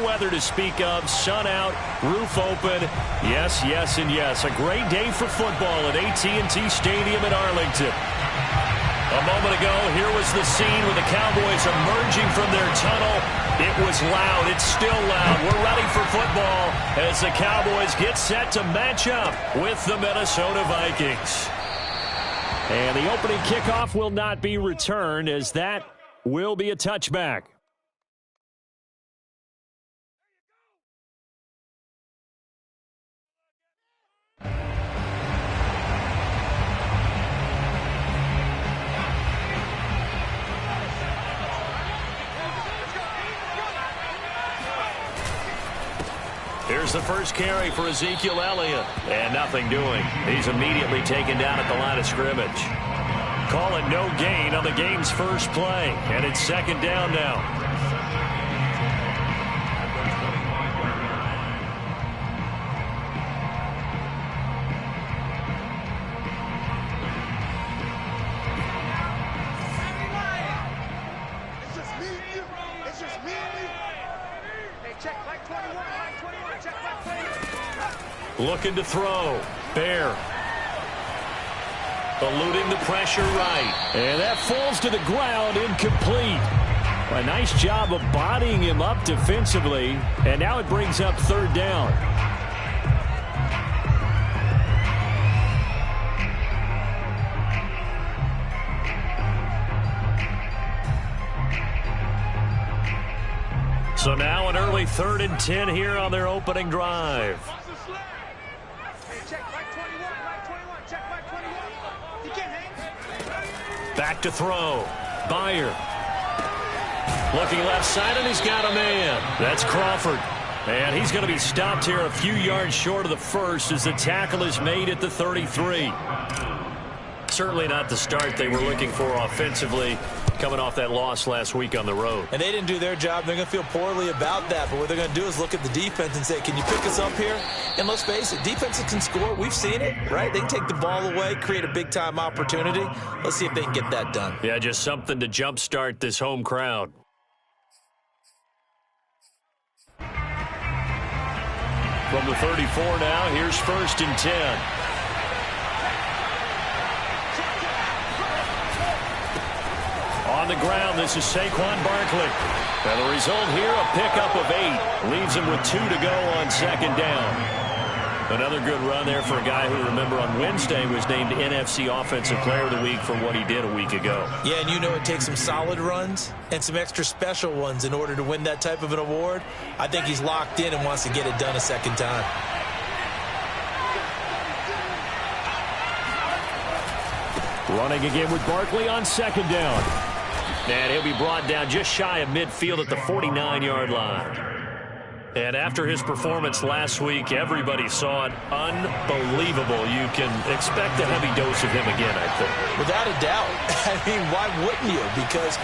weather to speak of. Sun out, roof open. Yes, yes, and yes. A great day for football at AT&T Stadium in Arlington. A moment ago, here was the scene with the Cowboys emerging from their tunnel. It was loud. It's still loud. We're ready for football as the Cowboys get set to match up with the Minnesota Vikings. And the opening kickoff will not be returned, as that will be a touchback. Here's the first carry for Ezekiel Elliott. And nothing doing. He's immediately taken down at the line of scrimmage. Call it no gain on the game's first play. And it's second down now. Looking to throw. Bear. Eluding the pressure right. And that falls to the ground, incomplete. A nice job of bodying him up defensively. And now it brings up third down. So now an early 3rd and 10 here on their opening drive. Back to throw. Byer. Looking left side, and he's got a man. That's Crawford. And he's going to be stopped here a few yards short of the first as the tackle is made at the 33. Certainly not the start they were looking for offensively, coming off that loss last week on the road. And they didn't do their job. They're going to feel poorly about that. But what they're going to do is look at the defense and say, can you pick us up here? And let's face it, defenses can score. We've seen it, right? They can take the ball away, create a big-time opportunity. Let's see if they can get that done. Yeah, just something to jumpstart this home crowd. From the 34 now, here's 1st and 10. On the ground, this is Saquon Barkley. And the result here, a pickup of 8. Leaves him with 2 to go on second down. Another good run there for a guy who, remember, on Wednesday was named NFC Offensive Player of the Week for what he did a week ago. Yeah, and you know it takes some solid runs and some extra special ones in order to win that type of an award. I think he's locked in and wants to get it done a second time. Running again with Barkley on second down. And he'll be brought down just shy of midfield at the 49-yard line. And after his performance last week, everybody saw it. Unbelievable. You can expect a heavy dose of him again, I think. Without a doubt. I mean, why wouldn't you? Because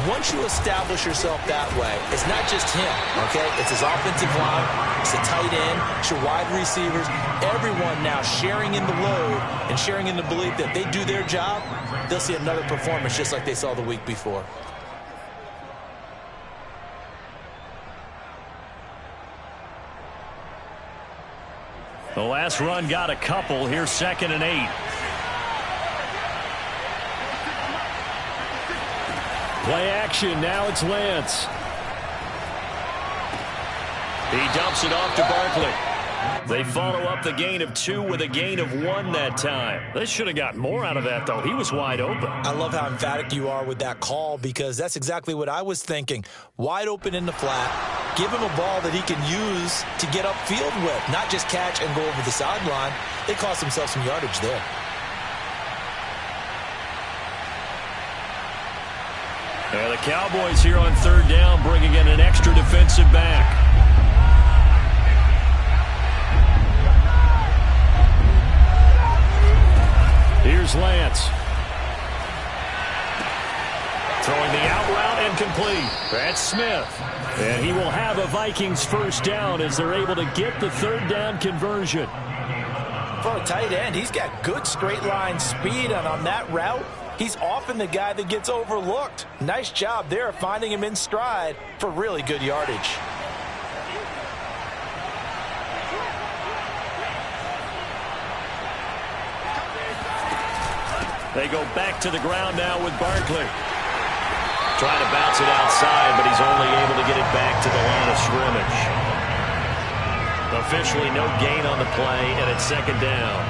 once you establish yourself that way, it's not just him, okay? It's his offensive line, it's the tight end, it's your wide receivers, everyone now sharing in the load and sharing in the belief that they do their job, they'll see another performance just like they saw the week before. The last run got a couple. Here's 2nd and 8. Play action. Now it's Lance. He dumps it off to Barkley. They follow up the gain of 2 with a gain of 1 that time. They should have gotten more out of that, though. He was wide open. I love how emphatic you are with that call, because that's exactly what I was thinking. Wide open in the flat. Give him a ball that he can use to get upfield with, not just catch and go over the sideline. They cost themselves some yardage there. And the Cowboys here on 3rd down, bringing in an extra defensive back. Here's Lance. Throwing the out route and complete. That's Smith. And he will have a Vikings first down as they're able to get the 3rd down conversion. For a tight end, he's got good straight line speed, and on that route, he's often the guy that gets overlooked. Nice job there finding him in stride for really good yardage. They go back to the ground now with Barkley. Trying to bounce it outside, but he's only able to get it back to the line of scrimmage. Officially no gain on the play, and it's second down.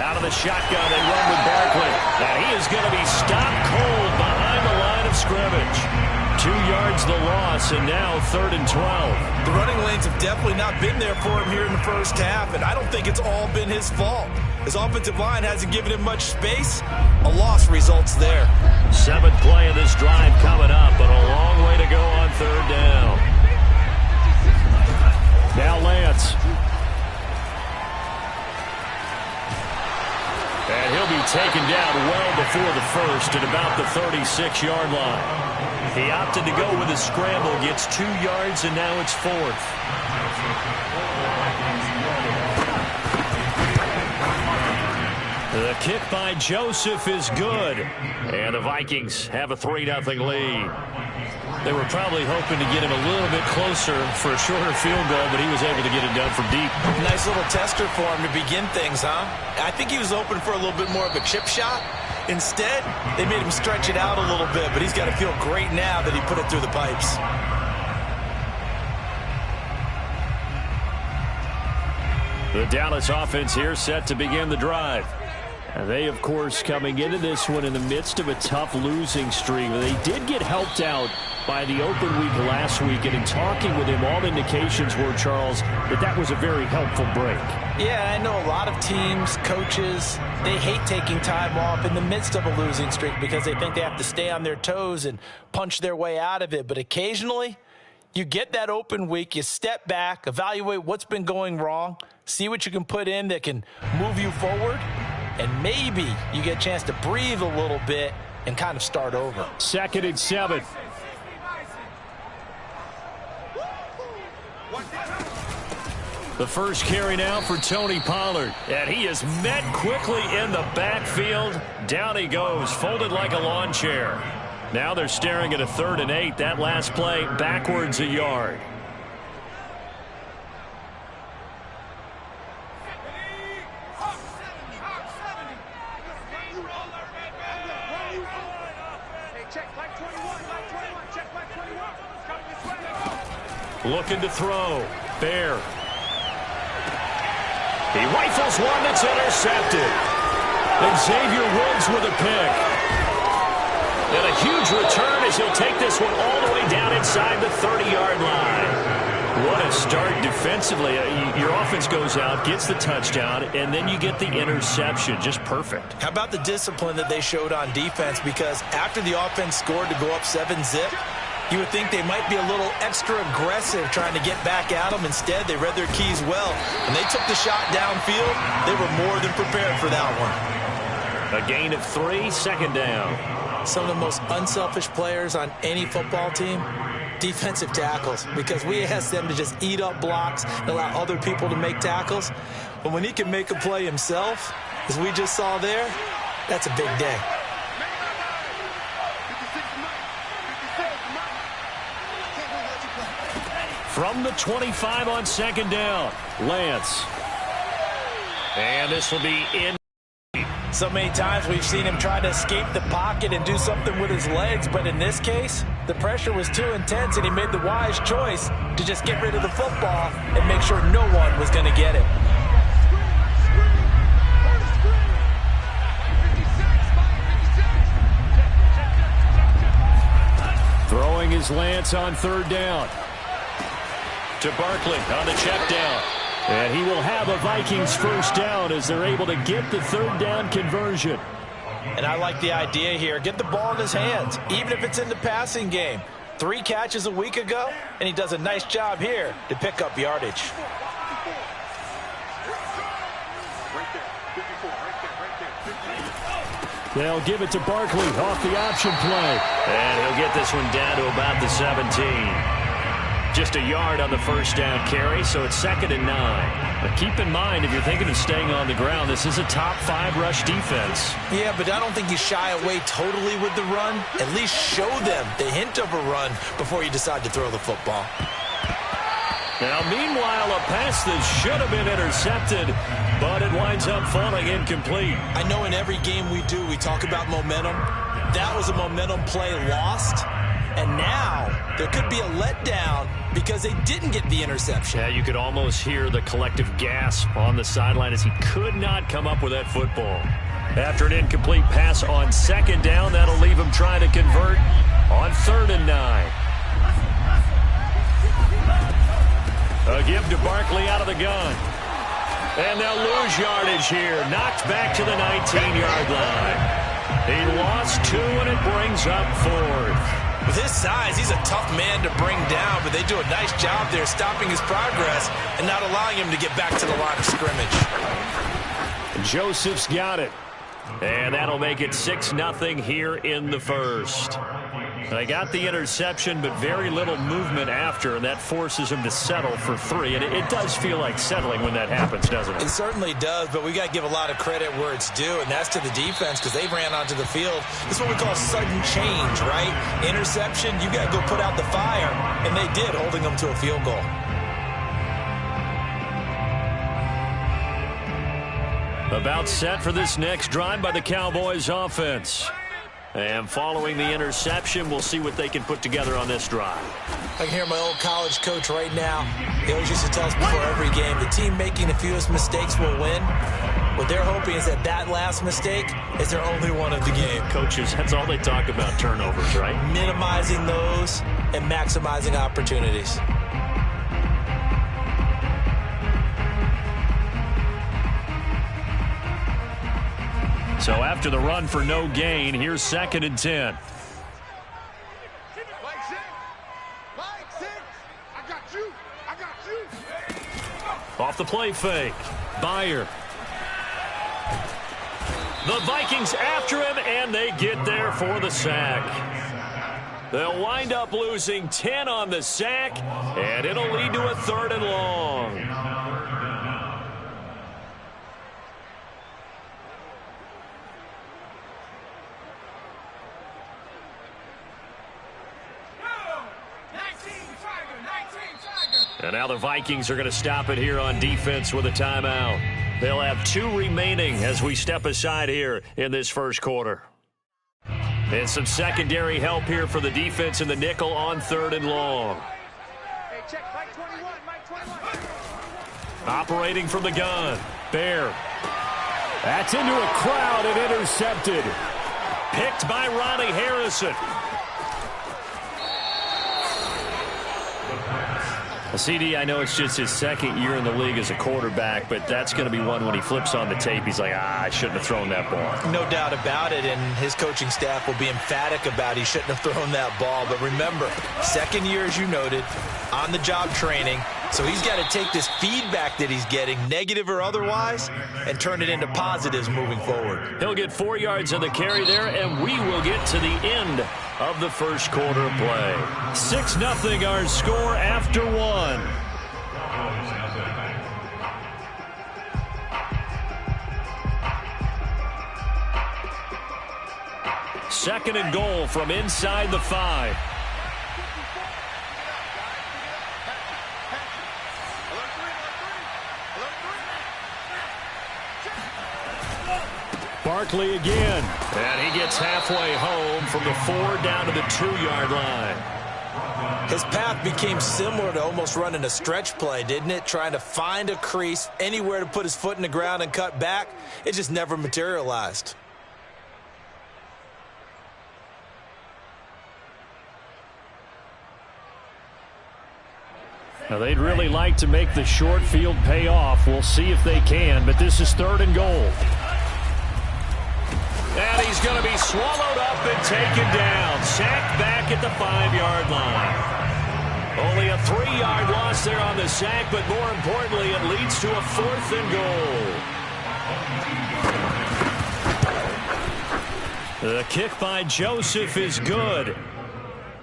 Out of the shotgun, they run with Barkley. And he is going to be stopped cold behind the line of scrimmage. 2 yards the loss, and now 3rd and 12. The running lanes have definitely not been there for him here in the first half, and I don't think it's all been his fault. His offensive line hasn't given him much space. A loss results there. 7th play of this drive coming up, but a long way to go on 3rd down. Now Lance. And he'll be taken down well before the first at about the 36-yard line. He opted to go with a scramble, gets 2 yards, and now it's 4th. The kick by Joseph is good. And the Vikings have a 3-0 lead. They were probably hoping to get him a little bit closer for a shorter field goal, but he was able to get it done from deep. Nice little tester for him to begin things, huh? I think he was open for a little bit more of a chip shot. Instead, they made him stretch it out a little bit, but he's got to feel great now that he put it through the pipes. The Dallas offense here set to begin the drive. And they, of course, coming into this one in the midst of a tough losing streak. They did get helped out by the open week last week, and in talking with him, all indications were, Charles, that was a very helpful break. Yeah, I know a lot of teams, coaches, they hate taking time off in the midst of a losing streak because they think they have to stay on their toes and punch their way out of it. But occasionally, you get that open week, you step back, evaluate what's been going wrong, see what you can put in that can move you forward, and maybe you get a chance to breathe a little bit and kind of start over. 2nd and 7. The first carry now for Tony Pollard. And he is met quickly in the backfield. Down he goes, folded like a lawn chair. Now they're staring at a 3rd and 8. That last play backwards a yard. Looking to throw. Bear. He rifles one that's intercepted. Xavier Woods with a pick. And a huge return as he'll take this one all the way down inside the 30-yard line. What a start defensively. Your offense goes out, gets the touchdown, and then you get the interception. Just perfect. How about the discipline that they showed on defense? Because after the offense scored to go up 7-zip, you would think they might be a little extra aggressive trying to get back at them. Instead, they read their keys well. When they took the shot downfield, they were more than prepared for that one. A gain of 3, 2nd down. Some of the most unselfish players on any football team, defensive tackles, because we ask them to just eat up blocks and allow other people to make tackles. But when he can make a play himself, as we just saw there, that's a big day. From the 25 on 2nd down, Lance. And this will be in. So many times we've seen him try to escape the pocket and do something with his legs, but in this case, the pressure was too intense and he made the wise choice to just get rid of the football and make sure no one was going to get it. Throwing is Lance on 3rd down. To Barkley on the check down. And he will have a Vikings 1st down as they're able to get the 3rd down conversion. And I like the idea here. Get the ball in his hands, even if it's in the passing game. 3 catches a week ago, and he does a nice job here to pick up yardage. They'll give it to Barkley off the option play. And he'll get this one down to about the 17. Just a yard on the 1st down carry, so it's 2nd and 9. But keep in mind, if you're thinking of staying on the ground, this is a top 5 rush defense. Yeah, but I don't think you shy away totally with the run. At least show them the hint of a run before you decide to throw the football. Now, meanwhile, a pass that should have been intercepted, but it winds up falling incomplete. I know in every game we do, we talk about momentum. That was a momentum play lost. And now there could be a letdown because they didn't get the interception. Yeah, you could almost hear the collective gasp on the sideline as he could not come up with that football. After an incomplete pass on 2nd down, that'll leave him trying to convert on 3rd and 9. A give to Barkley out of the gun. And they'll lose yardage here. Knocked back to the 19-yard line. He lost 2, and it brings up 4th. With his size, he's a tough man to bring down, but they do a nice job there stopping his progress and not allowing him to get back to the line of scrimmage. Joseph's got it. And that'll make it 6-0 here in the first. They got the interception, but very little movement after, and that forces him to settle for 3. And it does feel like settling when that happens, doesn't it? It certainly does, but we got to give a lot of credit where it's due, and that's to the defense because they ran onto the field. This is what we call sudden change, right? Interception, you got to go put out the fire, and they did, holding them to a field goal. About set for this next drive by the Cowboys offense. And following the interception, we'll see what they can put together on this drive. I can hear my old college coach right now. He always used to tell us before every game, the team making the fewest mistakes will win. What they're hoping is that last mistake is their only one of the game. Coaches, that's all they talk about, turnovers, right? Minimizing those and maximizing opportunities. So after the run for no gain, here's 2nd and 10. Off the play fake. Byer. The Vikings after him, and they get there for the sack. They'll wind up losing 10 on the sack, and it'll lead to a 3rd and long. And now the Vikings are going to stop it here on defense with a timeout. They'll have 2 remaining as we step aside here in this first quarter. And some secondary help here for the defense in the nickel on 3rd and long. Hey, check, Mike 21, Mike 21. Operating from the gun. Bear. That's into a crowd and intercepted. Picked by Ronnie Harrison. Well, CD, I know it's just his 2nd year in the league as a quarterback, but that's going to be one when he flips on the tape. He's like, I shouldn't have thrown that ball. No doubt about it, and his coaching staff will be emphatic about he shouldn't have thrown that ball. But remember, 2nd year, as you noted, on-the-job training. So he's got to take this feedback that he's getting, negative or otherwise, and turn it into positives moving forward. He'll get 4 yards on the carry there, and we will get to the end of the first quarter of play. 6-0 our score after 1. Second and goal from inside the 5. Barkley again. And he gets halfway home from the 4 down to the 2-yard line. His path became similar to almost running a stretch play, didn't it? Trying to find a crease, anywhere to put his foot in the ground and cut back. It just never materialized. Now, they'd really like to make the short field pay off. We'll see if they can, but this is 3rd and goal. And he's going to be swallowed up and taken down. Sacked back at the 5-yard line. Only a 3-yard loss there on the sack, but more importantly, it leads to a 4th and goal. The kick by Joseph is good.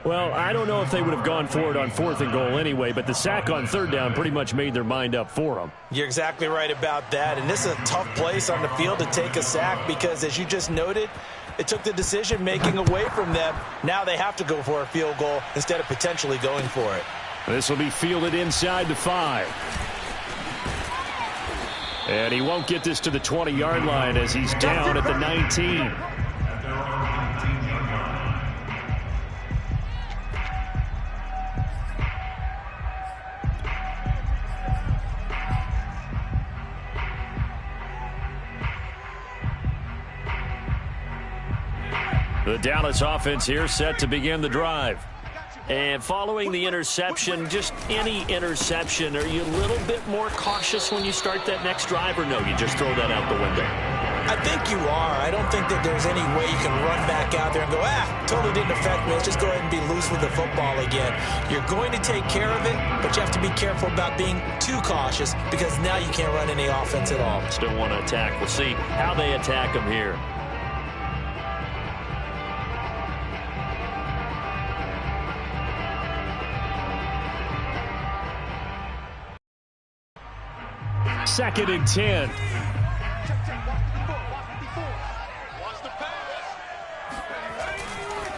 Well, I don't know if they would have gone for it on 4th and goal anyway, but the sack on 3rd down pretty much made their mind up for them. You're exactly right about that, and this is a tough place on the field to take a sack because, as you just noted, it took the decision-making away from them. Now they have to go for a field goal instead of potentially going for it. This will be fielded inside the 5. And he won't get this to the 20-yard line as he's down at the 19. The Dallas offense here set to begin the drive. And following the interception, just any interception, are you a little bit more cautious when you start that next drive, or no, you just throw that out the window? I think you are. I don't think that there's any way you can run back out there and go, totally didn't affect me. Let's just go ahead and be loose with the football again. You're going to take care of it, but you have to be careful about being too cautious because now you can't run any offense at all. Still want to attack. We'll see how they attack them here. Second and 10.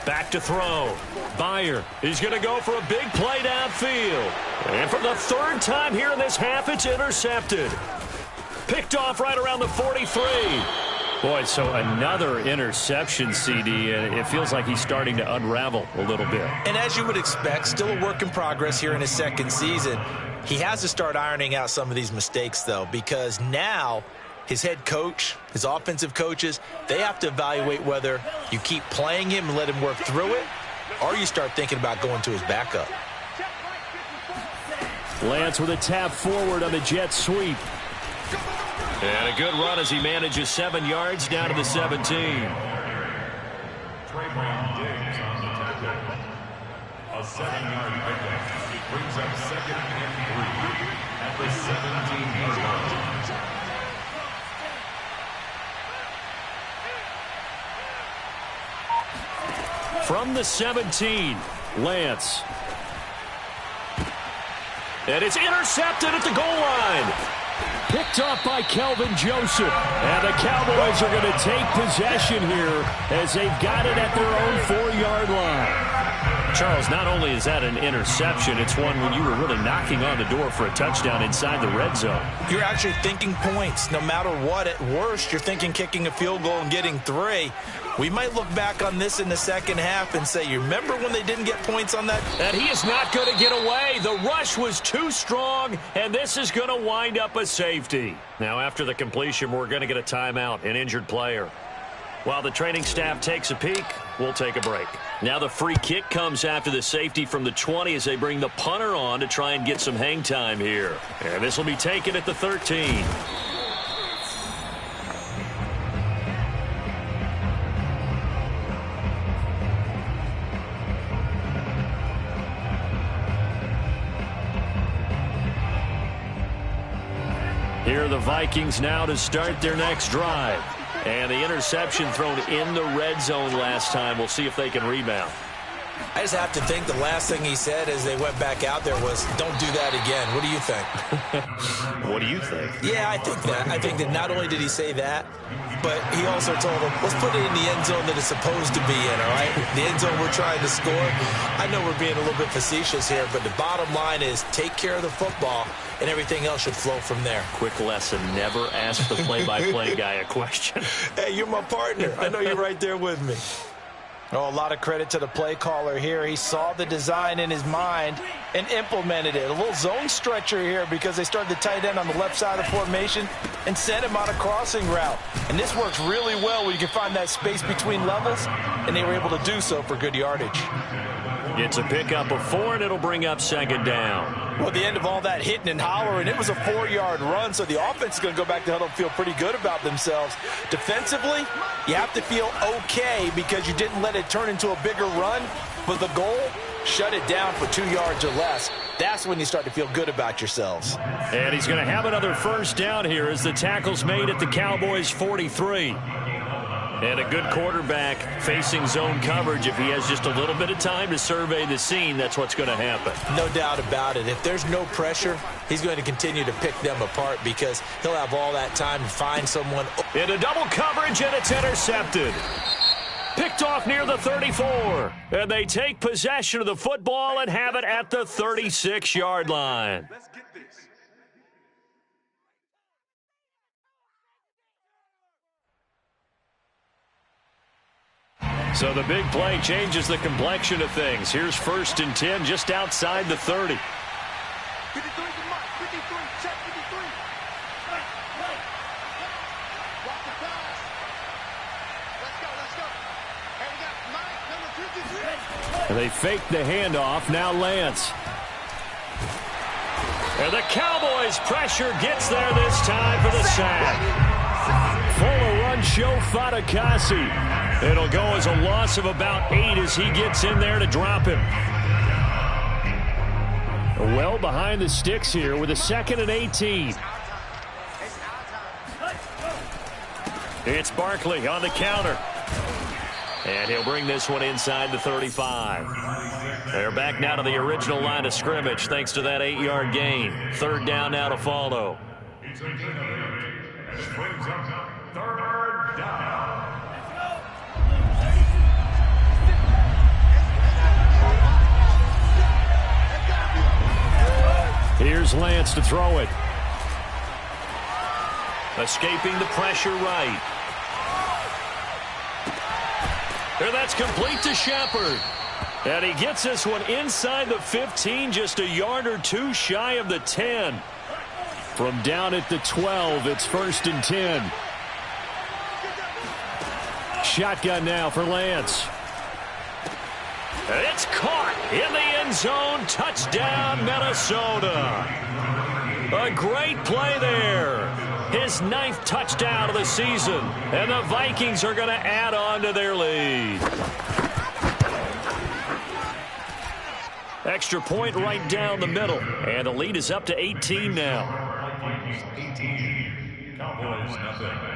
Back to throw. Byer is going to go for a big play downfield. And for the 3rd time here in this half, it's intercepted. Picked off right around the 43. Boy, so another interception, CD, and it feels like he's starting to unravel a little bit. And as you would expect, still a work in progress here in his 2nd season. He has to start ironing out some of these mistakes, though, because now his head coach, his offensive coaches, they have to evaluate whether you keep playing him and let him work through it, or you start thinking about going to his backup. Lance with a tap forward on the jet sweep. And a good run as he manages 7 yards down to the 17. A 7-yard pickup. It brings up 2nd and 3 at the 17-yard line. From the 17, Lance. And it's intercepted at the goal line. Picked off by Kelvin Joseph. And the Cowboys are going to take possession here as they've got it at their own 4-yard line. Charles, not only is that an interception, it's one when you were really knocking on the door for a touchdown inside the red zone. You're actually thinking points. No matter what, at worst, you're thinking kicking a field goal and getting 3. We might look back on this in the 2nd half and say, you remember when they didn't get points on that? And he is not going to get away. The rush was too strong, and this is going to wind up a safety. Now, after the completion, we're going to get a timeout, an injured player. While the training staff takes a peek, we'll take a break. Now the free kick comes after the safety from the 20 as they bring the punter on to try and get some hang time here. And this will be taken at the 13. Here are the Vikings now to start their next drive. And the interception thrown in the red zone last time. We'll see if they can rebound. I just have to think the last thing he said as they went back out there was, don't do that again. What do you think? What do you think? Yeah, I think that. I think that not only did he say that, but he also told them, let's put it in the end zone that it's supposed to be in, all right? The end zone we're trying to score. I know we're being a little bit facetious here, but the bottom line is take care of the football, and everything else should flow from there. Quick lesson, never ask the play-by-play guy a question. Hey, you're my partner. I know you're right there with me. Oh, a lot of credit to the play caller here. He saw the design in his mind and implemented it. A little zone stretcher here because they started the tight end on the left side of the formation and sent him on a crossing route. And this works really well when you can find that space between levels, and they were able to do so for good yardage. It's a pickup of 4, and it'll bring up 2nd down. Well, at the end of all that hitting and hollering, it was a 4-yard run, so the offense is going to go back to huddle and feel pretty good about themselves. Defensively, you have to feel okay because you didn't let it turn into a bigger run, but the goal, shut it down for 2 yards or less. That's when you start to feel good about yourselves. And he's going to have another 1st down here as the tackle's made at the Cowboys' 43. And a good quarterback facing zone coverage, if he has just a little bit of time to survey the scene, that's what's going to happen. No doubt about it. If there's no pressure, he's going to continue to pick them apart because he'll have all that time to find someone. Into double coverage, and it's intercepted. Picked off near the 34. And they take possession of the football and have it at the 36-yard line. Let's get this. So the big play changes the complexion of things. Here's 1st and 10 just outside the 30. 53 to Mike. 53. Check 53. Walk the pass. Let's go. Let's go. And we got Mike, number 53. And they fake the handoff. Now Lance. And the Cowboys' pressure gets there this time for the sack. Fuller run show Fatukasi. It'll go as a loss of about 8 as he gets in there to drop him. Well behind the sticks here with a 2nd and 18. It's Barkley on the counter. And he'll bring this one inside the 35. They're back now to the original line of scrimmage thanks to that 8-yard gain. 3rd down now to follow. It's a gain of 8. And it brings up 3rd down. Here's Lance to throw it. Escaping the pressure right. And that's complete to Shepard. And he gets this one inside the 15, just a yard or 2 shy of the 10. From down at the 12, it's 1st and 10. Shotgun now for Lance. It's caught in the end zone. Touchdown, Minnesota. A great play there. His 9th touchdown of the season. And the Vikings are going to add on to their lead. Extra point right down the middle. And the lead is up to 18 now. Vikings 18. Cowboys nothing.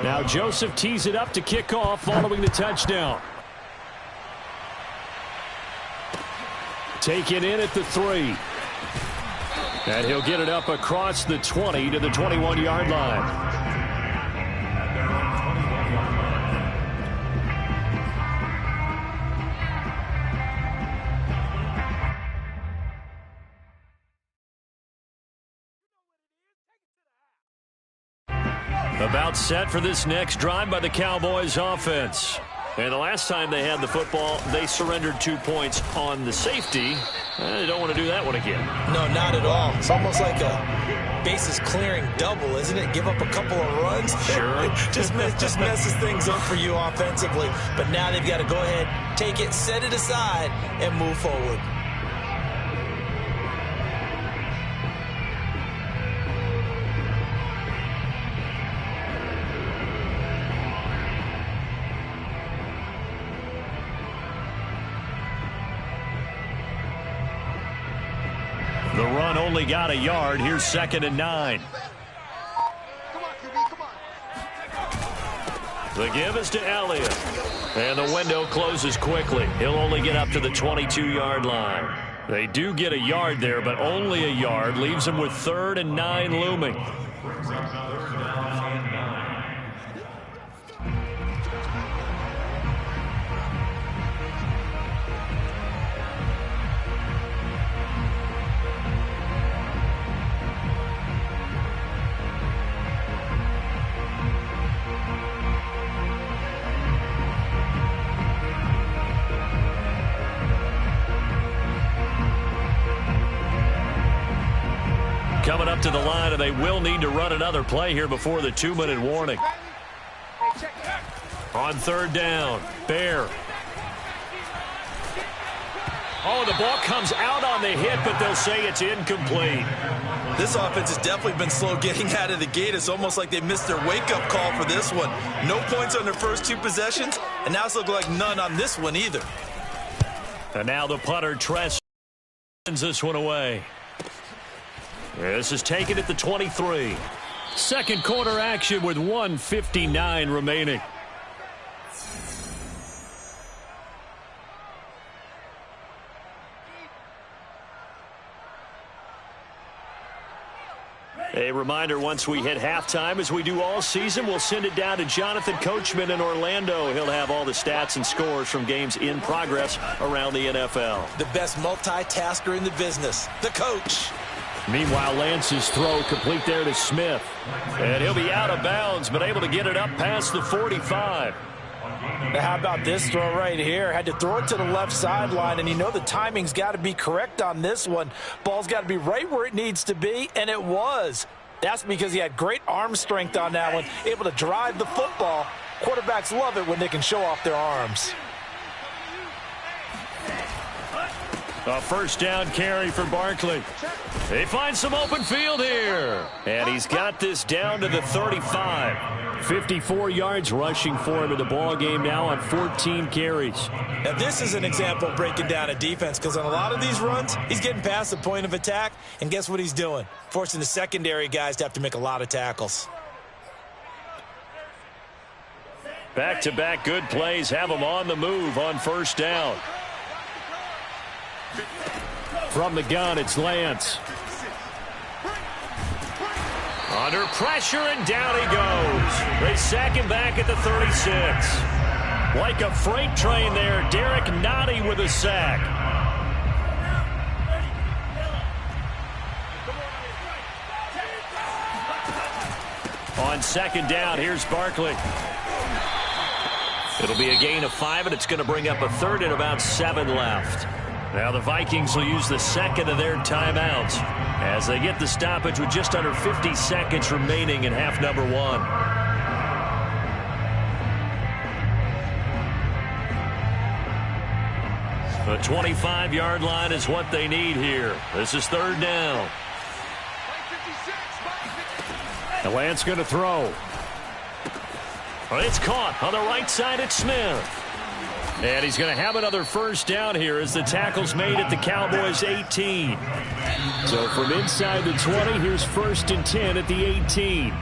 Now Joseph tees it up to kick off following the touchdown. Taken in at the 3. And he'll get it up across the 20 to the 21-yard line. About set for this next drive by the Cowboys offense. And the last time they had the football, they surrendered 2 points on the safety. They don't want to do that one again. No, not at all. It's almost like a bases clearing double, isn't it? Give up a couple of runs. Sure. just messes things up for you offensively. But now they've got to go ahead, take it, set it aside, and move forward. The run only got a yard. Here's 2nd and 9. Come on, QB, come on. The give is to Elliott. And the window closes quickly. He'll only get up to the 22-yard line. They do get a yard there, but only a yard. Leaves them with 3rd and 9 looming. Coming up to the line, and they will need to run another play here before the 2-minute warning. Hey, check it out. On 3rd down, Bear. Oh, the ball comes out on the hit, but they'll say it's incomplete. This offense has definitely been slow getting out of the gate. It's almost like they missed their wake-up call for this one. No points on their first 2 possessions, and now it's looking like none on this one either. And now the punter, Tress, sends this one away. This is taken at the 23. Second quarter action with 1:59 remaining. A reminder, once we hit halftime, as we do all season, we'll send it down to Jonathan Coachman in Orlando. He'll have all the stats and scores from games in progress around the NFL. The best multitasker in the business, the coach. Meanwhile, Lance's throw complete there to Smith. And he'll be out of bounds, but able to get it up past the 45. Now, how about this throw right here? Had to throw it to the left sideline, and you know the timing's got to be correct on this one. Ball's got to be right where it needs to be, and it was. That's because he had great arm strength on that one, able to drive the football. Quarterbacks love it when they can show off their arms. A first down carry for Barkley. They find some open field here. And he's got this down to the 35. 54 yards rushing for him in the ball game now on 14 carries. Now, this is an example of breaking down a defense, because on a lot of these runs, he's getting past the point of attack, and guess what he's doing? Forcing the secondary guys to have to make a lot of tackles. Back-to-back good plays have him on the move on first down. From the gun, it's Lance. Under pressure, and down he goes. They sack him back at the 36. Like a freight train there, Derek Nottie with a sack. On second down, here's Barkley. It'll be a gain of 5, and it's going to bring up a third and about 7 left. Now the Vikings will use the second of their timeouts as they get the stoppage with just under 50 seconds remaining in half number 1. The 25-yard line is what they need here. This is third down. And Lance going to throw. It's caught on the right side at Smith. And he's going to have another first down here as the tackle's made at the Cowboys' 18. So from inside the 20, here's first and 10 at the 18.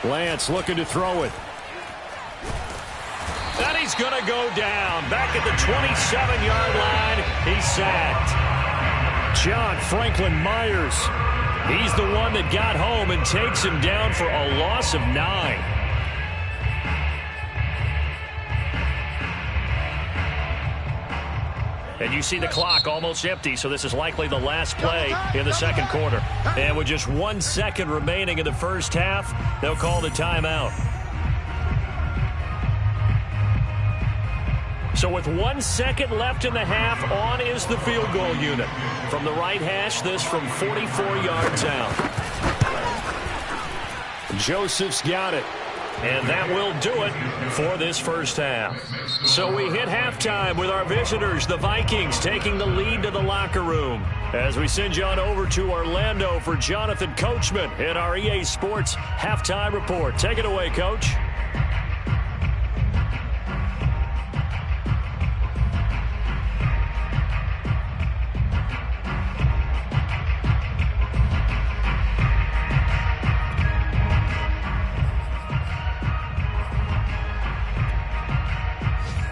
Lance looking to throw it. And he's going to go down. Back at the 27-yard line, he's sacked. John Franklin Myers. He's the one that got home and takes him down for a loss of 9. And you see the clock almost empty, so this is likely the last play in the second quarter. And with just 1 second remaining in the first half, they'll call the timeout. So with 1 second left in the half, on is the field goal unit. From the right hash, this from 44 yards out. Joseph's got it. And that will do it for this first half. So we hit halftime with our visitors, the Vikings, taking the lead to the locker room. As we send you on over to Orlando for Jonathan Coachman in our EA Sports Halftime Report. Take it away, Coach.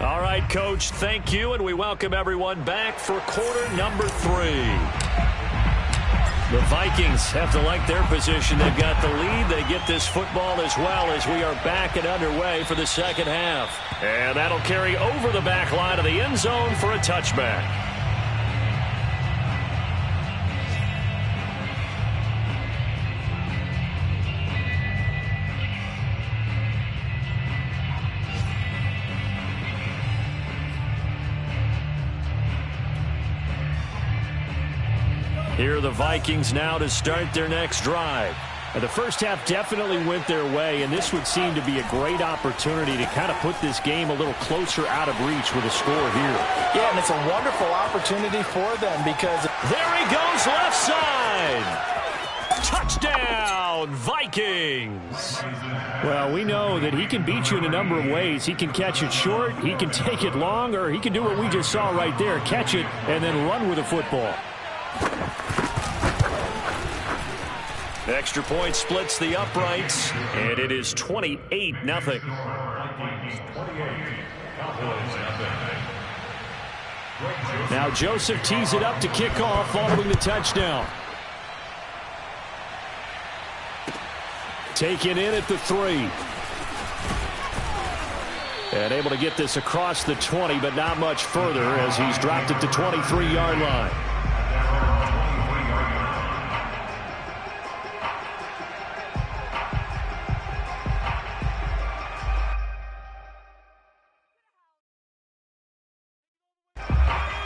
All right, Coach, thank you, and we welcome everyone back for quarter number 3. The Vikings have to like their position. They've got the lead. They get this football as well as we are back and underway for the second half. And that'll carry over the back line of the end zone for a touchback. Here are the Vikings now to start their next drive. The first half definitely went their way, and this would seem to be a great opportunity to kind of put this game a little closer out of reach with a score here. Yeah, and it's a wonderful opportunity for them because there he goes left side. Touchdown, Vikings. Well, we know that he can beat you in a number of ways. He can catch it short, he can take it long, or he can do what we just saw right there, catch it and then run with the football. Extra point splits the uprights, and it is 28-0. Now Joseph tees it up to kick off following the touchdown. Taken in at the 3. And able to get this across the 20, but not much further as he's dropped it to 23-yard line.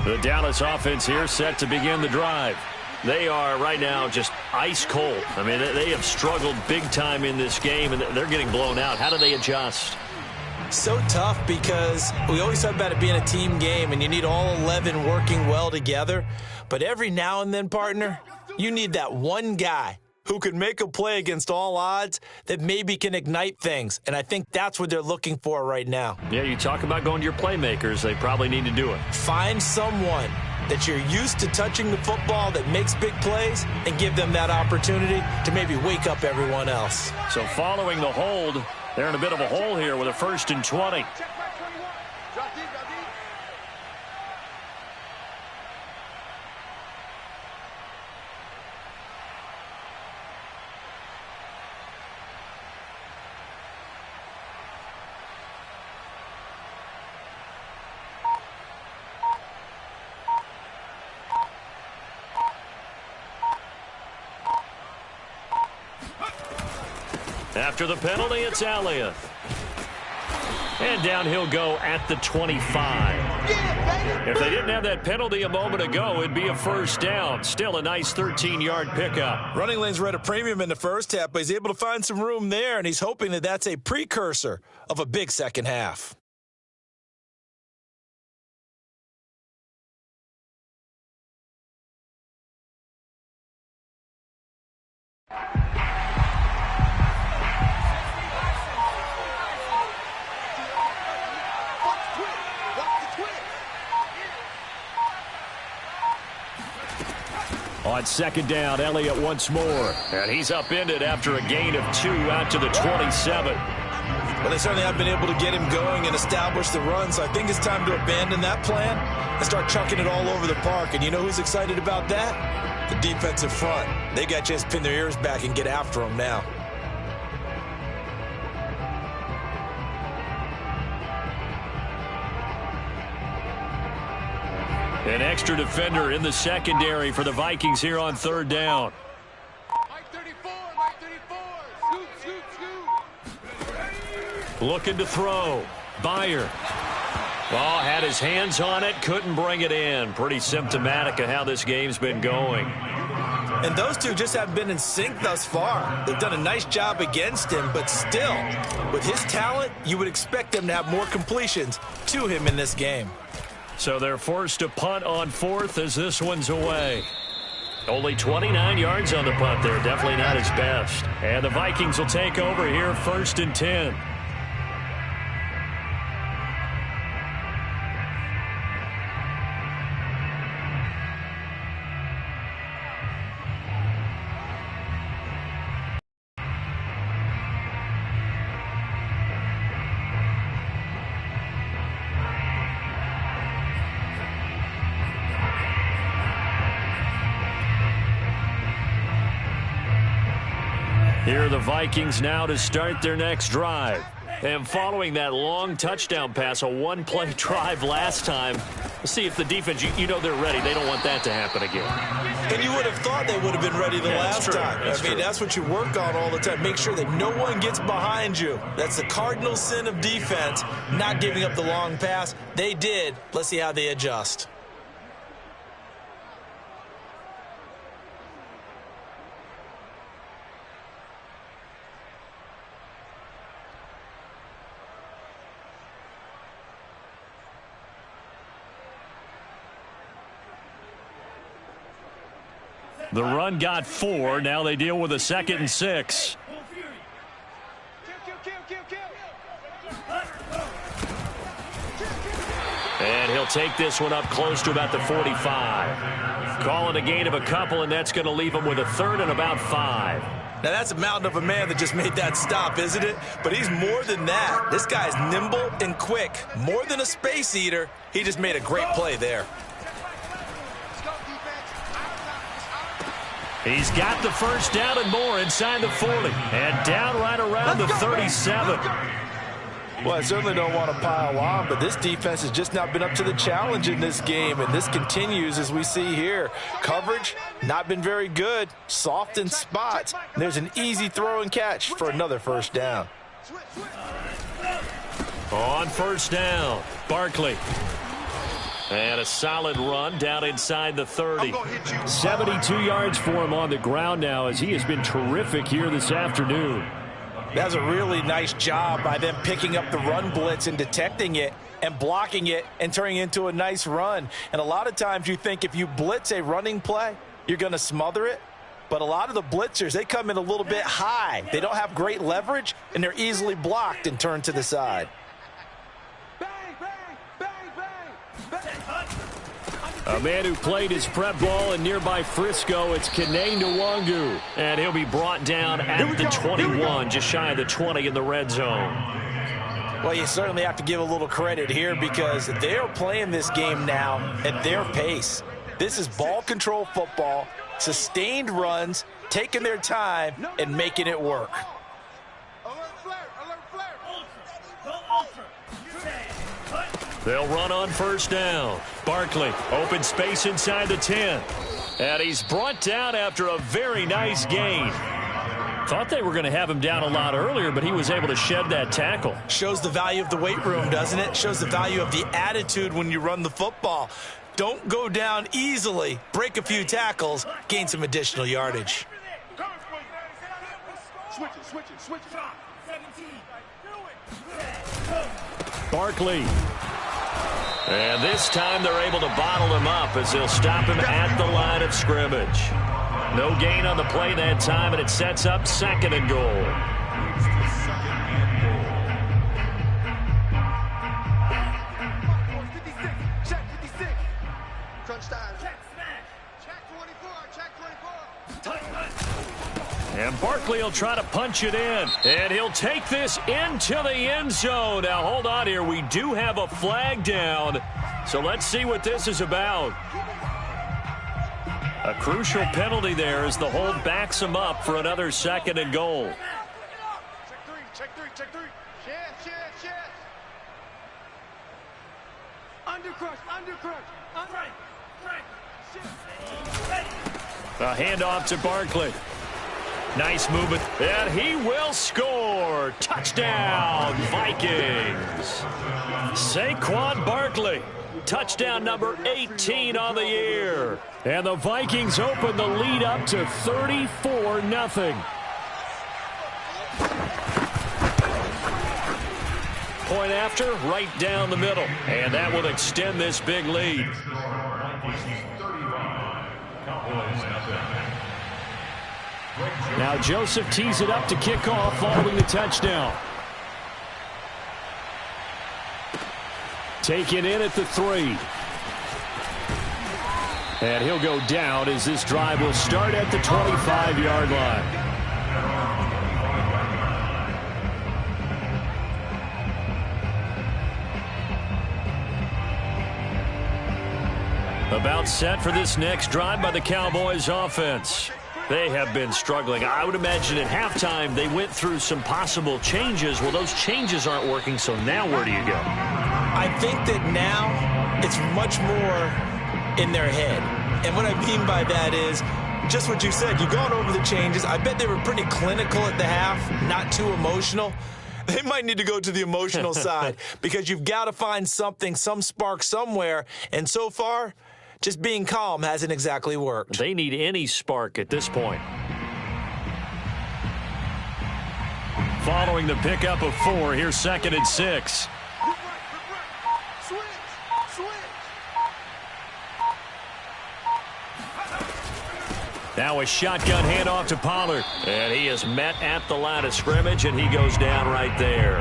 The Dallas offense here set to begin the drive. They are right now just ice cold. I mean, they have struggled big time in this game, and they're getting blown out. How do they adjust? So tough because we always talk about it being a team game, and you need all 11 working well together. But every now and then, partner, you need that one guy who can make a play against all odds that maybe can ignite things. And I think that's what they're looking for right now. Yeah, you talk about going to your playmakers. They probably need to do it. Find someone that you're used to touching the football that makes big plays and give them that opportunity to maybe wake up everyone else. So following the hold, they're in a bit of a hole here with a 1st and 20. After the penalty, it's Elliott. And down he'll go at the 25. If they didn't have that penalty a moment ago, it'd be a 1st down. Still a nice 13-yard pickup. Running lanes were at a premium in the first half, but he's able to find some room there, and he's hoping that that's a precursor of a big second half. On 2nd down, Elliott once more. And he's upended after a gain of 2 out to the 27. Well, they certainly have been able to get him going and establish the run, so I think it's time to abandon that plan and start chucking it all over the park. And you know who's excited about that? The defensive front. They got a chance to pin their ears back and get after him now. An extra defender in the secondary for the Vikings here on 3rd down. Mike 34, Mike 34. Scoot. Looking to throw. Byer. Ball had his hands on it, couldn't bring it in. Pretty symptomatic of how this game's been going. And those two just haven't been in sync thus far. They've done a nice job against him, but still, with his talent, you would expect them to have more completions to him in this game. So they're forced to punt on 4th as this one's away. Only 29 yards on the punt there. Definitely not his best. And the Vikings will take over here 1st and 10. Here are the Vikings now to start their next drive. And following that long touchdown pass, a one-play drive last time, we'll see if the defense, you know they're ready. They don't want that to happen again. And you would have thought they would have been ready the last time. I mean, that's what you work on all the time. Make sure that no one gets behind you. That's the cardinal sin of defense, not giving up the long pass. They did. Let's see how they adjust. The run got 4. Now they deal with a 2nd and 6. And he'll take this one up close to about the 45. Call it a gain of a couple, and that's going to leave him with a 3rd and about 5. Now, that's a mountain of a man that just made that stop, isn't it? But he's more than that. This guy's nimble and quick. More than a space eater. He just made a great play there. He's got the first down and more inside the 40. And down right around the 37. Well, I certainly don't want to pile on, but this defense has just not been up to the challenge in this game, and this continues as we see here. Coverage, not been very good, soft in spots. There's an easy throw and catch for another first down. On first down, Barkley. And a solid run down inside the 30. 72 yards for him on the ground now as he has been terrific here this afternoon. That's a really nice job by them picking up the run blitz and detecting it and blocking it and turning it into a nice run. And a lot of times you think if you blitz a running play, you're going to smother it. But a lot of the blitzers, they come in a little bit high. They don't have great leverage, and they're easily blocked and turned to the side. A man who played his prep ball in nearby Frisco, it's Kenane Nwangu. And he'll be brought down at the 21, just shy of the 20 in the red zone. Well, you certainly have to give a little credit here because they're playing this game now at their pace. This is ball control football, sustained runs, taking their time, and making it work. They'll run on first down. Barkley, open space inside the 10. And he's brought down after a very nice gain. Thought they were going to have him down a lot earlier, but he was able to shed that tackle. Shows the value of the weight room, doesn't it? Shows the value of the attitude when you run the football. Don't go down easily. Break a few tackles. Gain some additional yardage. Switch it. Barkley. And this time they're able to bottle him up as they'll stop him at the line of scrimmage. No gain on the play that time, and it sets up 2nd and goal. Check 56. Crunch time. Check 24. And Barkley will try to punch it in. And he'll take this into the end zone. Now, hold on here. We do have a flag down. So let's see what this is about. A crucial penalty there as the hold backs him up for another 2nd and goal. Check three. Shit. Undercrush. A handoff to Barkley. Nice movement, and he will score. Touchdown, Vikings. Saquon Barkley, touchdown number 18 on the year. And the Vikings open the lead up to 34-0. Point after, right down the middle. And that will extend this big lead. Now Joseph tees it up to kick off following the touchdown. Taken in at the 3. And he'll go down as this drive will start at the 25-yard line. About set for this next drive by the Cowboys offense. They have been struggling. I would imagine at halftime they went through some possible changes. Well, those changes aren't working, so now where do you go? I think that now it's much more in their head. And what I mean by that is just what you said. You've gone over the changes. I bet they were pretty clinical at the half, not too emotional. They might need to go to the emotional side because you've got to find something, some spark somewhere. And so far, just being calm hasn't exactly worked. They need any spark at this point. Following the pickup of 4, here's 2nd and 6. Now a shotgun handoff to Pollard. And he is met at the line of scrimmage, and he goes down right there.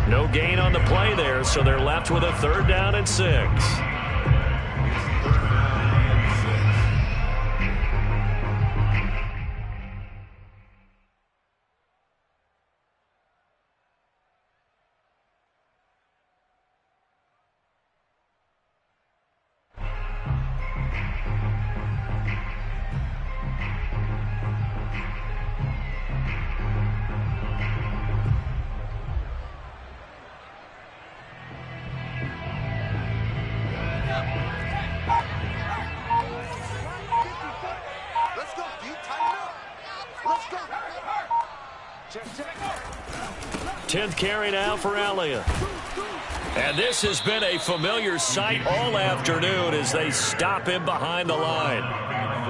No gain on the play there, so they're left with a 3rd down and 6. Let's go, D. Tighten up. Let's go. Check. 10th carry now for Elliott. And this has been a familiar sight all afternoon as they stop him behind the line.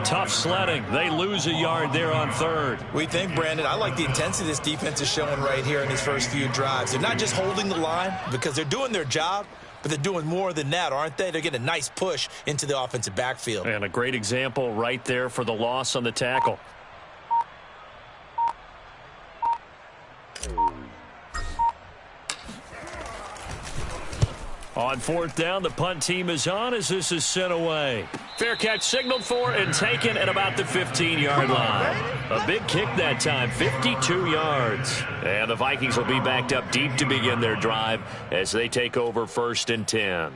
Tough sledding. They lose a yard there on 3rd. We think, Brandon, I like the intensity this defense is showing right here in these first few drives. They're not just holding the line because they're doing their job, but they're doing more than that, aren't they? They're getting a nice push into the offensive backfield. And a great example right there for the loss on the tackle. On 4th down, the punt team is on as this is sent away. Fair catch signaled for and taken at about the 15-yard line. A big kick that time, 52 yards. And the Vikings will be backed up deep to begin their drive as they take over 1st and 10.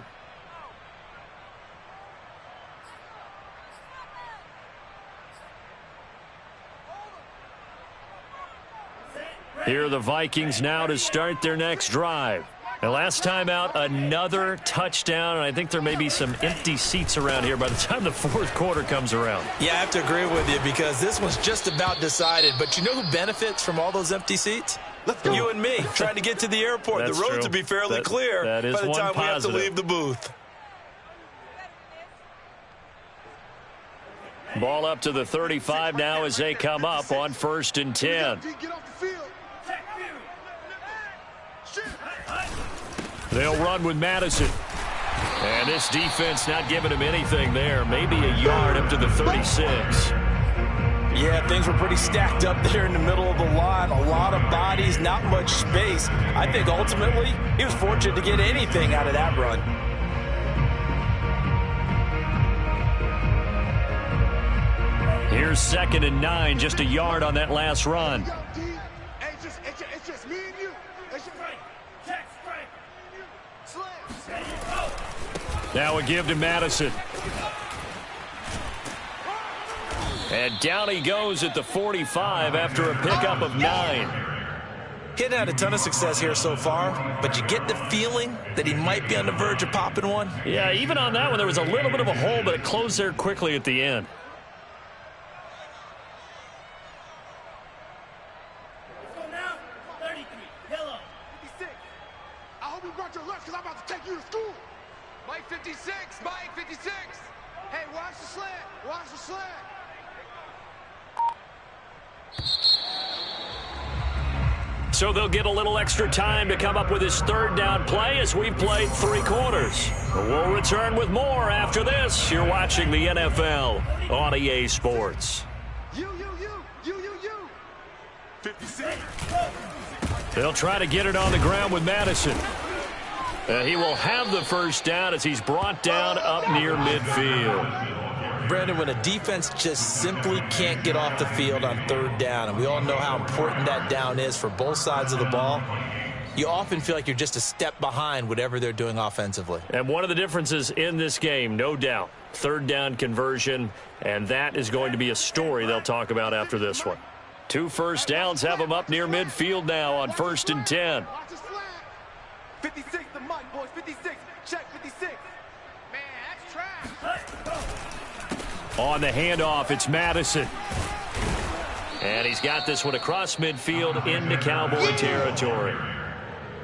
Here are the Vikings now to start their next drive. The last time out, another touchdown, and I think there may be some empty seats around here by the time the 4th quarter comes around. Yeah, I have to agree with you because this one's just about decided. But you know who benefits from all those empty seats? You and me, trying to get to the airport. The roads will be fairly clear by the time we have to leave the booth. Ball up to the 35 now as they come up on 1st and 10. Get off the field. They'll run with Madison. And this defense not giving him anything there. Maybe a yard up to the 36. Yeah, things were pretty stacked up there in the middle of the line. A lot of bodies, not much space. I think ultimately he was fortunate to get anything out of that run. Here's 2nd and 9, just a yard on that last run. It's just me and you. Now a give to Madison. And down he goes at the 45 after a pickup of 9. He hadn't had a ton of success here so far, but you get the feeling that he might be on the verge of popping one. Yeah, even on that one, there was a little bit of a hole, but it closed there quickly at the end. I hope you brought your lunch because I'm about to take you to school. Mike 56, Mike 56. Hey, watch the slant. Watch the slant. So they'll get a little extra time to come up with his 3rd down play as we've played 3 quarters. We'll return with more after this. You're watching the NFL on EA Sports. You. 56. They'll try to get it on the ground with Madison. He will have the 1st down as he's brought down up near midfield. Brandon, when a defense just simply can't get off the field on 3rd down, and we all know how important that down is for both sides of the ball, you often feel like you're just a step behind whatever they're doing offensively. And one of the differences in this game, no doubt, 3rd down conversion, and that is going to be a story they'll talk about after this one. 2 first downs have them up near midfield now on 1st and 10. 56 the mic, boys. 56. Check 56. Man, that's trash. On the handoff, it's Madison. And he's got this one across midfield into Cowboy territory.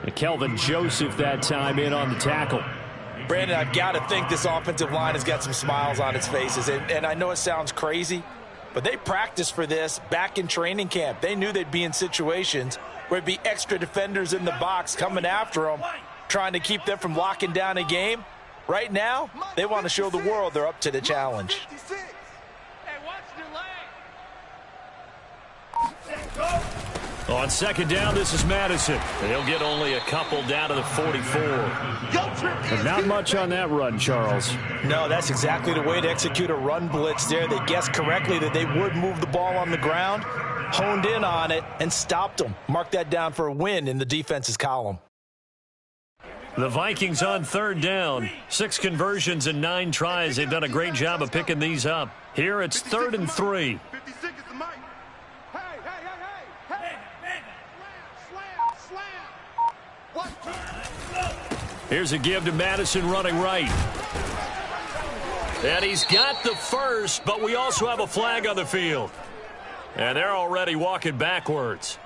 And Kelvin Joseph that time in on the tackle. Brandon, I've got to think this offensive line has got some smiles on its faces. And I know it sounds crazy, but they practiced for this back in training camp. They knew they'd be in situations where it'd be extra defenders in the box coming after them, trying to keep them from locking down a game. Right now, they want to show the world they're up to the challenge. Hey, watch the On second down, this is Madison. He'll get only a couple down to the 44. And not much on that run, Charles. No, that's exactly the way to execute a run blitz there. They guessed correctly that they would move the ball on the ground, honed in on it, and stopped them. Mark that down for a win in the defense's column. The Vikings on third down. 6 conversions and 9 tries. They've done a great job of picking these up. Here it's 3rd and 3. 56 is the mic. Hey, hey, hey, hey. Hey. Slam. What? Here's a give to Madison running right. And he's got the first, but we also have a flag on the field. And they're already walking backwards.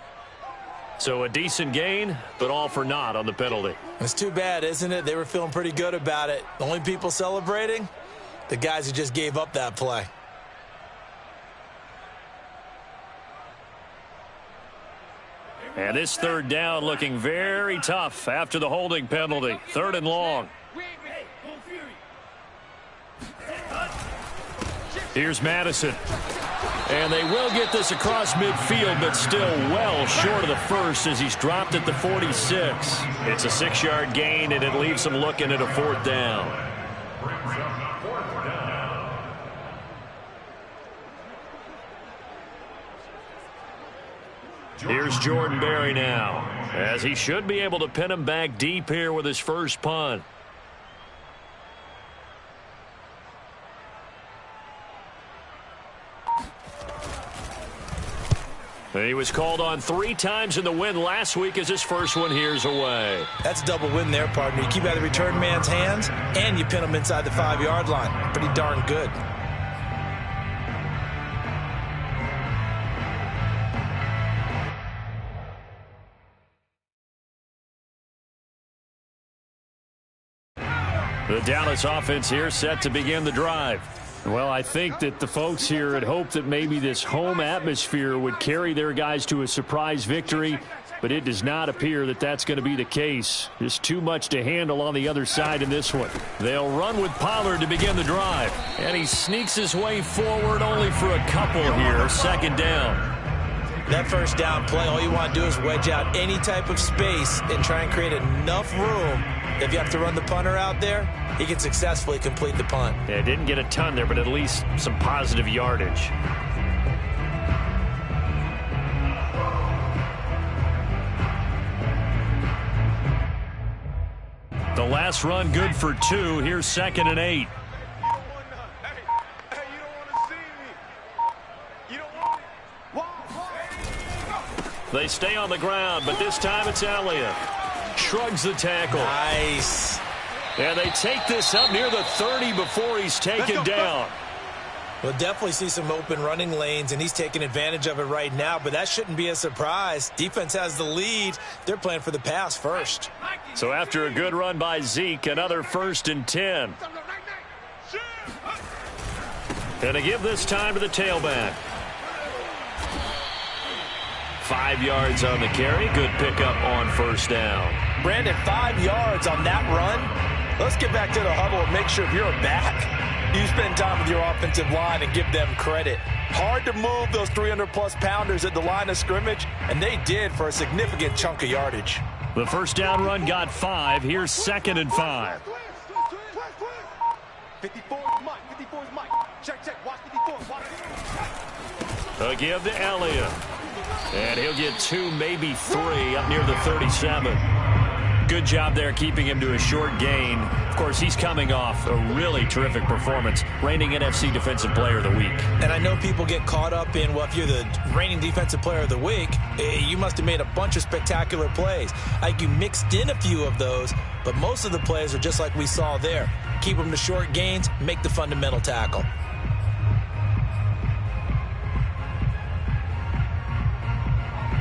So a decent gain, but all for naught on the penalty. It's too bad, isn't it? They were feeling pretty good about it. The only people celebrating, the guys who just gave up that play. And this third down looking very tough after the holding penalty. 3rd and long. Here's Madison. And they will get this across midfield, but still well short of the first as he's dropped at the 46. It's a 6-yard gain, and it leaves them looking at a 4th down. Here's Jordan Berry now, as he should be able to pin him back deep here with his first punt. He was called on 3 times in the win last week as his first one here's away. That's a double win there, partner. You keep out of the return man's hands, and you pin him inside the 5-yard line. Pretty darn good. The Dallas offense here set to begin the drive. Well, I think that the folks here had hoped that maybe this home atmosphere would carry their guys to a surprise victory, but it does not appear that that's going to be the case. Just too much to handle on the other side in this one. They'll run with Pollard to begin the drive. And he sneaks his way forward only for a couple here. 2nd down. That first down play, all you want to do is wedge out any type of space and try and create enough room. If you have to run the punter out there, he can successfully complete the punt. Yeah, didn't get a ton there, but at least some positive yardage. The last run good for 2. Here's 2nd and 8. They stay on the ground, but this time it's Elliott. Shrugs the tackle. Nice. And they take this up near the 30 before he's taken down. We'll definitely see some open running lanes, and he's taking advantage of it right now, but that shouldn't be a surprise. Defense has the lead. They're playing for the pass first. So after a good run by Zeke, another 1st and 10. And to give this time to the tailback. 5 yards on the carry. Good pickup on 1st down. Brandon, 5 yards on that run. Let's get back to the huddle and make sure if you're back, you spend time with your offensive line and give them credit. Hard to move those 300-plus pounders at the line of scrimmage, and they did for a significant chunk of yardage. The 1st down run got 5. Here's 2nd and 5. 54 is Mike. 54 is Mike. Check. Watch 54. Watch. A give to Elliott. And he'll get 2, maybe 3 up near the 37. Good job there keeping him to a short gain. Of course, he's coming off a really terrific performance, reigning NFC Defensive Player of the Week. And I know people get caught up in, well, if you're the reigning Defensive Player of the Week, you must have made a bunch of spectacular plays. Like you mixed in a few of those, but most of the plays are just like we saw there. Keep them to short gains, make the fundamental tackle.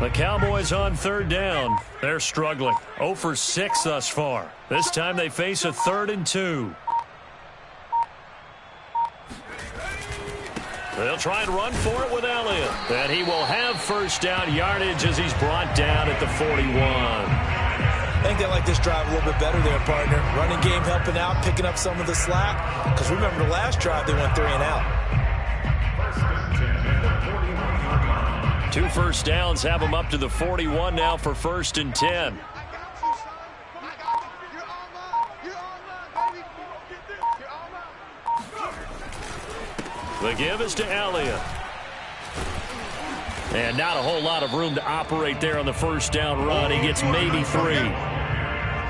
The Cowboys on 3rd down. They're struggling. 0 for 6 thus far. This time they face a 3rd and 2. They'll try and run for it with Elliott. And he will have 1st down yardage as he's brought down at the 41. I think they like this drive a little bit better there, partner. Running game helping out, picking up some of the slack. Because remember the last drive, they went 3 and out. 2 first downs have him up to the 41 now for 1st and 10. The give is to Elliott. And not a whole lot of room to operate there on the first down run. He gets maybe 3.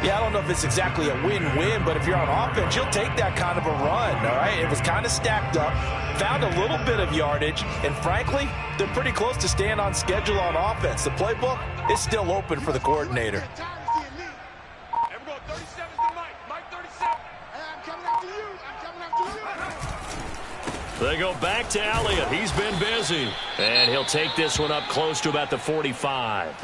Yeah, I don't know if it's exactly a win-win, but if you're on offense, you'll take that kind of a run, all right? It was kind of stacked up, found a little bit of yardage, and frankly, they're pretty close to staying on schedule on offense. The playbook is still open for the coordinator. They go back to Elliott. He's been busy. And he'll take this one up close to about the 45.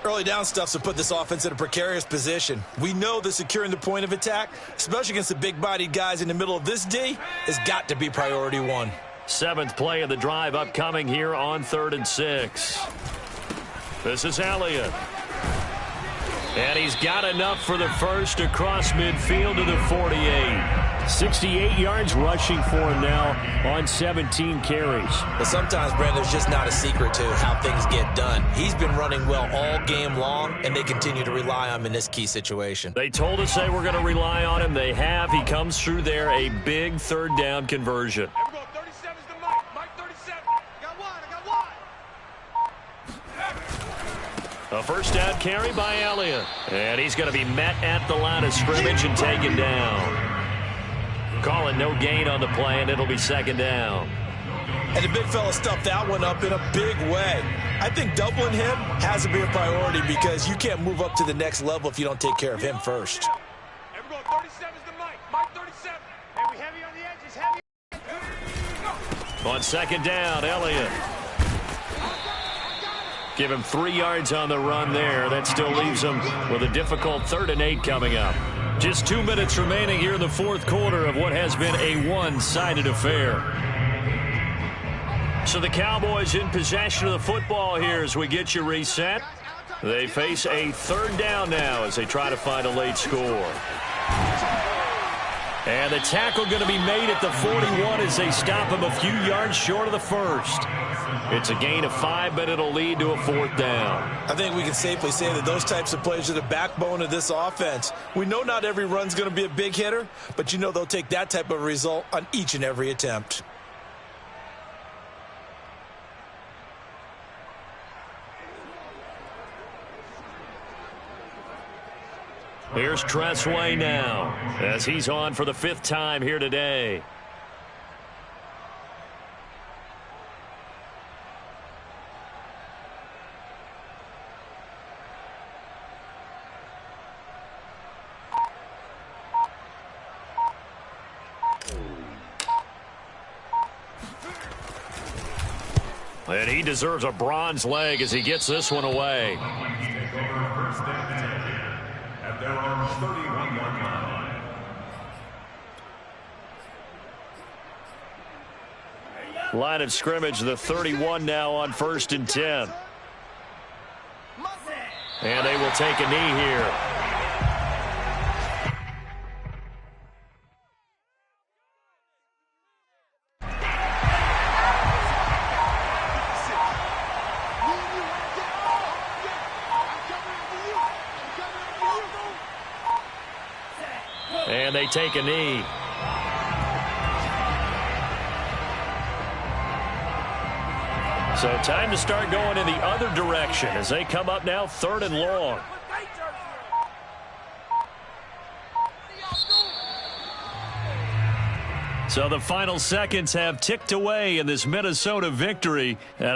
Early down stuffs have put this offense in a precarious position. We know that securing the point of attack, especially against the big-bodied guys in the middle of this D, has got to be priority 1. 7th play of the drive upcoming here on 3rd and 6. This is Elliott. And he's got enough for the first across midfield to the 48. 68 yards rushing for him now on 17 carries. But sometimes, Brandon, there's just not a secret to how things get done. He's been running well all game long, and they continue to rely on him in this key situation. They told us they were going to rely on him. They have. He comes through there, a big 3rd down conversion. A first down carry by Elliott. And he's going to be met at the line of scrimmage and taken down. Calling no gain on the play, and it'll be 2nd down. And the big fella stuffed that one up in a big way. I think doubling him has to be a priority because you can't move up to the next level if you don't take care of him first. On 2nd down, Elliott. Give him 3 yards on the run there. That still leaves him with a difficult 3rd and 8 coming up. Just 2 minutes remaining here in the 4th quarter of what has been a one-sided affair. So the Cowboys in possession of the football here as we get you reset. They face a 3rd down now as they try to find a late score. And the tackle going to be made at the 41 as they stop him a few yards short of the first. It's a gain of 5, but it'll lead to a 4th down. I think we can safely say that those types of plays are the backbone of this offense. We know not every run's going to be a big hitter, but you know they'll take that type of result on each and every attempt. Here's Tressway now as he's on for the 5th time here today. And he deserves a bronze leg as he gets this one away. Take over 1st and 10 at their own 31-yard line. Line of scrimmage, the 31 now on 1st and 10. And they will take a knee here. And they take a knee. So time to start going in the other direction as they come up now 3rd and long. So the final seconds have ticked away in this Minnesota victory.